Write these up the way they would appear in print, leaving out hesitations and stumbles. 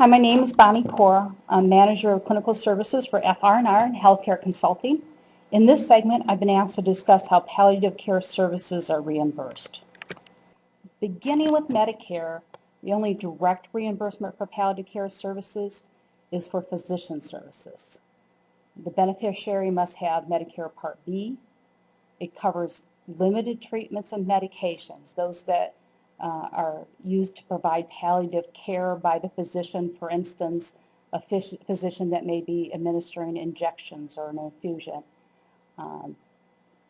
Hi, my name is Bonnie Kaur. I'm Manager of Clinical Services for FR&R and Healthcare Consulting. In this segment, I've been asked to discuss how palliative care services are reimbursed. Beginning with Medicare, the only direct reimbursement for palliative care services is for physician services. The beneficiary must have Medicare Part B. It covers limited treatments and medications, those that are used to provide palliative care by the physician, for instance, a physician that may be administering injections or an infusion.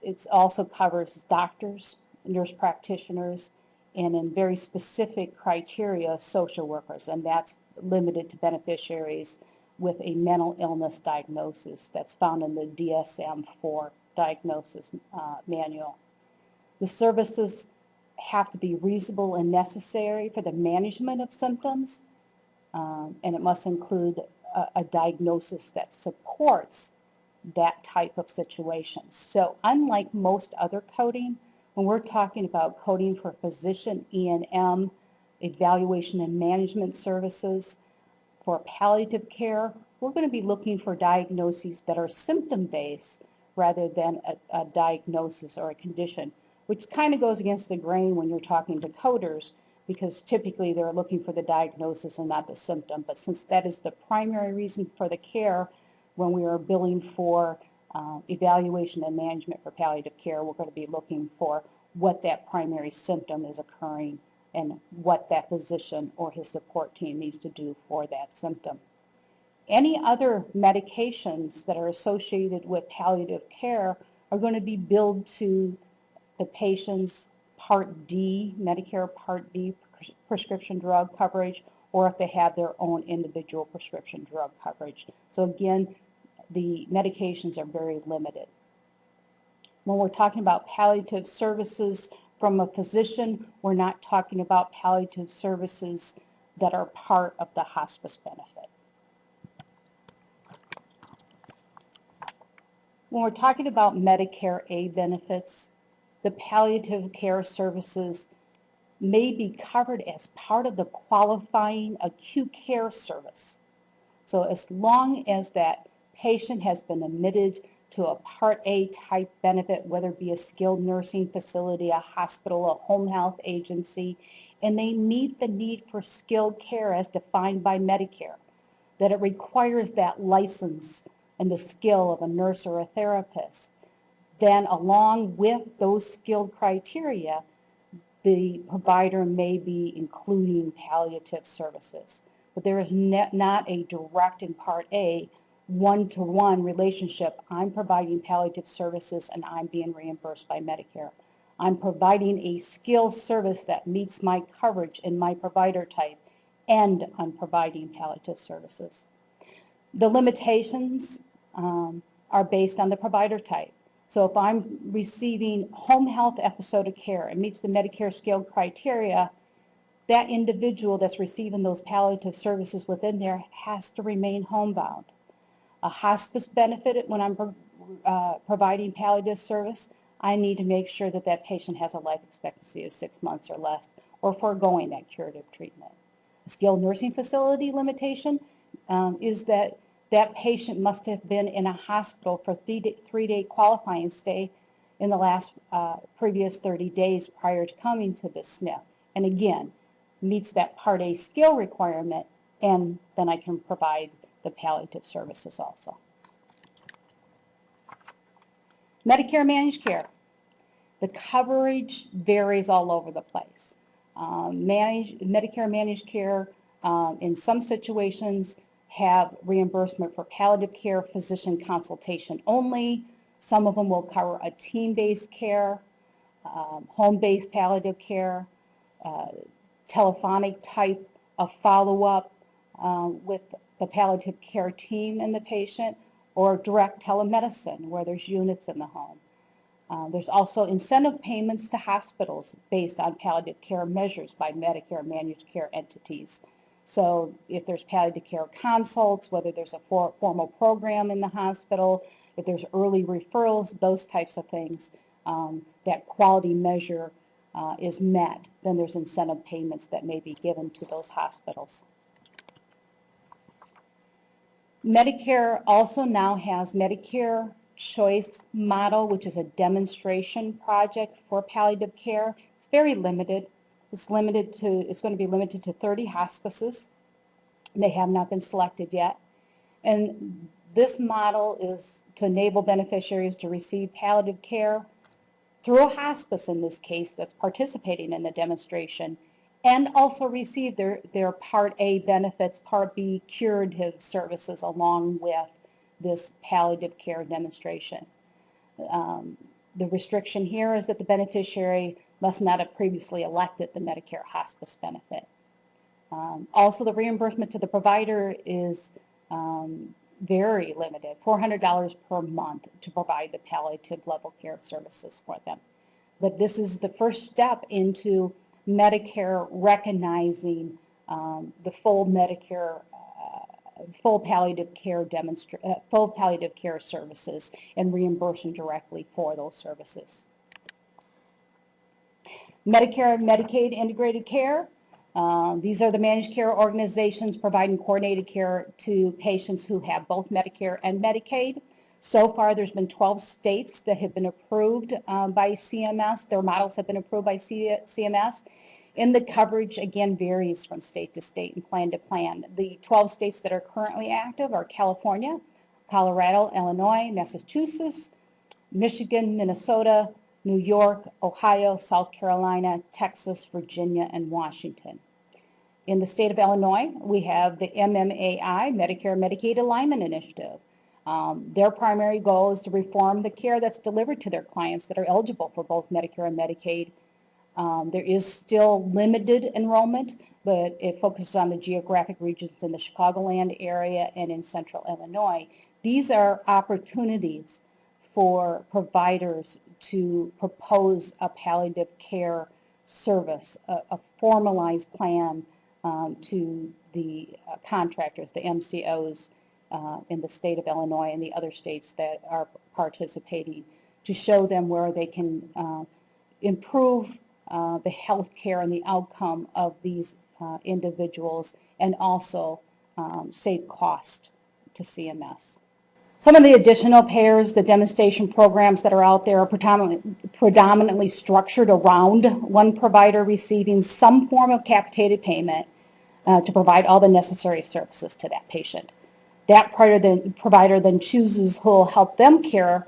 It also covers doctors, nurse practitioners, and in very specific criteria, social workers, and that's limited to beneficiaries with a mental illness diagnosis that's found in the DSM-4 diagnosis manual. The services have to be reasonable and necessary for the management of symptoms, and it must include a diagnosis that supports that type of situation. So unlike most other coding, when we're talking about coding for physician E&M, evaluation and management services, for palliative care, we're going to be looking for diagnoses that are symptom-based rather than a diagnosis or a condition, which kind of goes against the grain when you're talking to coders, because typically they're looking for the diagnosis and not the symptom. But since that is the primary reason for the care, when we are billing for evaluation and management for palliative care, we're going to be looking for what that primary symptom is occurring and what that physician or his support team needs to do for that symptom. Any other medications that are associated with palliative care are going to be billed to the patient's Part D, Medicare Part D prescription drug coverage, or if they have their own individual prescription drug coverage. So again, the medications are very limited. When we're talking about palliative services from a physician, we're not talking about palliative services that are part of the hospice benefit. When we're talking about Medicare A benefits, the palliative care services may be covered as part of the qualifying acute care service. So as long as that patient has been admitted to a Part A type benefit, whether it be a skilled nursing facility, a hospital, a home health agency, and they meet the need for skilled care as defined by Medicare, that it requires that license and the skill of a nurse or a therapist, then along with those skilled criteria, the provider may be including palliative services. But there is not a direct in Part A one-to-one relationship. I'm providing palliative services and I'm being reimbursed by Medicare. I'm providing a skilled service that meets my coverage in my provider type, and I'm providing palliative services. The limitations are based on the provider type. So if I'm receiving home health episodic care and meets the Medicare skilled criteria, that individual that's receiving those palliative services within there has to remain homebound. A hospice benefit, when I'm providing palliative service, I need to make sure that that patient has a life expectancy of 6 months or less, or foregoing that curative treatment. A skilled nursing facility limitation is that that patient must have been in a hospital for 3-day qualifying stay in the last previous 30 days prior to coming to the SNF. And again, meets that Part A skill requirement, and then I can provide the palliative services also. Medicare managed care. The coverage varies all over the place. Medicare managed care in some situations have reimbursement for palliative care physician consultation only. Some of them will cover a team-based care, home-based palliative care, telephonic type of follow-up with the palliative care team and the patient, or direct telemedicine where there's units in the home. There's also incentive payments to hospitals based on palliative care measures by Medicare managed care entities. So if there's palliative care consults, whether there's a formal program in the hospital, if there's early referrals, those types of things, that quality measure is met, then there's incentive payments that may be given to those hospitals. Medicare also now has Medicare Choice Model, which is a demonstration project for palliative care. It's very limited. It's going to be limited to 30 hospices. They have not been selected yet. And this model is to enable beneficiaries to receive palliative care through a hospice in this case that's participating in the demonstration, and also receive their Part A benefits, Part B curative services along with this palliative care demonstration. The restriction here is that the beneficiary must not have previously elected the Medicare hospice benefit. Also, the reimbursement to the provider is very limited, $400 per month to provide the palliative level care services for them. But this is the first step into Medicare recognizing the full Medicare, full palliative care services and reimbursing directly for those services. Medicare and Medicaid integrated care. These are the managed care organizations providing coordinated care to patients who have both Medicare and Medicaid. So far, there's been 12 states that have been approved by CMS. Their models have been approved by CMS. And the coverage, again, varies from state to state and plan to plan. The 12 states that are currently active are California, Colorado, Illinois, Massachusetts, Michigan, Minnesota, New York, Ohio, South Carolina, Texas, Virginia, and Washington. In the state of Illinois, we have the MMAI, Medicare Medicaid Alignment Initiative. Their primary goal is to reform the care that's delivered to their clients that are eligible for both Medicare and Medicaid. There is still limited enrollment, but it focuses on the geographic regions in the Chicagoland area and in central Illinois. These are opportunities for providers to propose a palliative care service, a formalized plan to the contractors, the MCOs in the state of Illinois and the other states that are participating, to show them where they can improve the health care and the outcome of these individuals, and also save cost to CMS. Some of the additional payers, the demonstration programs that are out there are predominantly structured around one provider receiving some form of capitated payment to provide all the necessary services to that patient. That provider then chooses who will help them care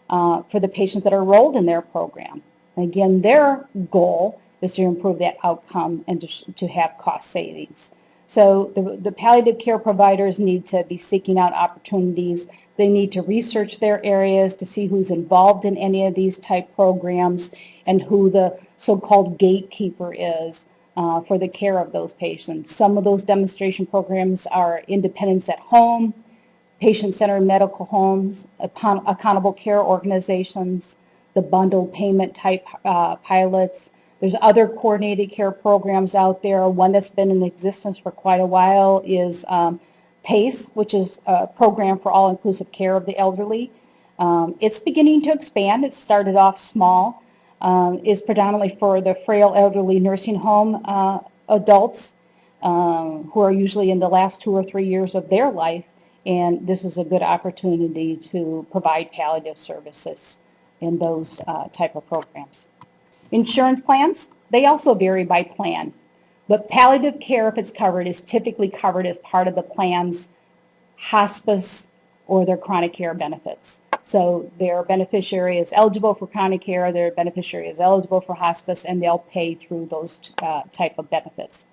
for the patients that are enrolled in their program. And again, their goal is to improve that outcome and to have cost savings. So the palliative care providers need to be seeking out opportunities. They need to research their areas to see who's involved in any of these type programs and who the so-called gatekeeper is for the care of those patients. Some of those demonstration programs are independence at home, patient-centered medical homes, accountable care organizations, the bundled payment type pilots. There's other coordinated care programs out there. One that's been in existence for quite a while is PACE, which is a program for all-inclusive care of the elderly. It's beginning to expand. It started off small, is predominantly for the frail elderly nursing home adults who are usually in the last 2 or 3 years of their life, and this is a good opportunity to provide palliative services in those type of programs. Insurance plans, they also vary by plan, but palliative care, if it's covered, is typically covered as part of the plan's hospice or their chronic care benefits. So their beneficiary is eligible for chronic care, their beneficiary is eligible for hospice, and they'll pay through those type of benefits.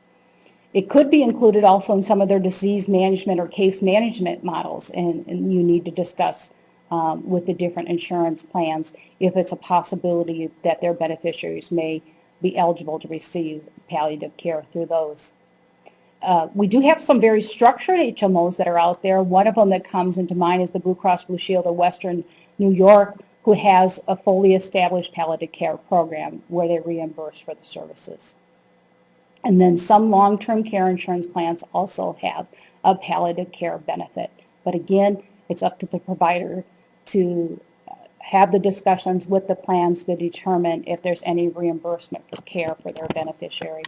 It could be included also in some of their disease management or case management models, and you need to discuss with the different insurance plans if it's a possibility that their beneficiaries may be eligible to receive palliative care through those. We do have some very structured HMOs that are out there. One of them that comes into mind is the Blue Cross Blue Shield of Western New York, who has a fully established palliative care program where they reimburse for the services. And then some long-term care insurance plans also have a palliative care benefit. But again, it's up to the provider to have the discussions with the plans to determine if there's any reimbursement for care for their beneficiary.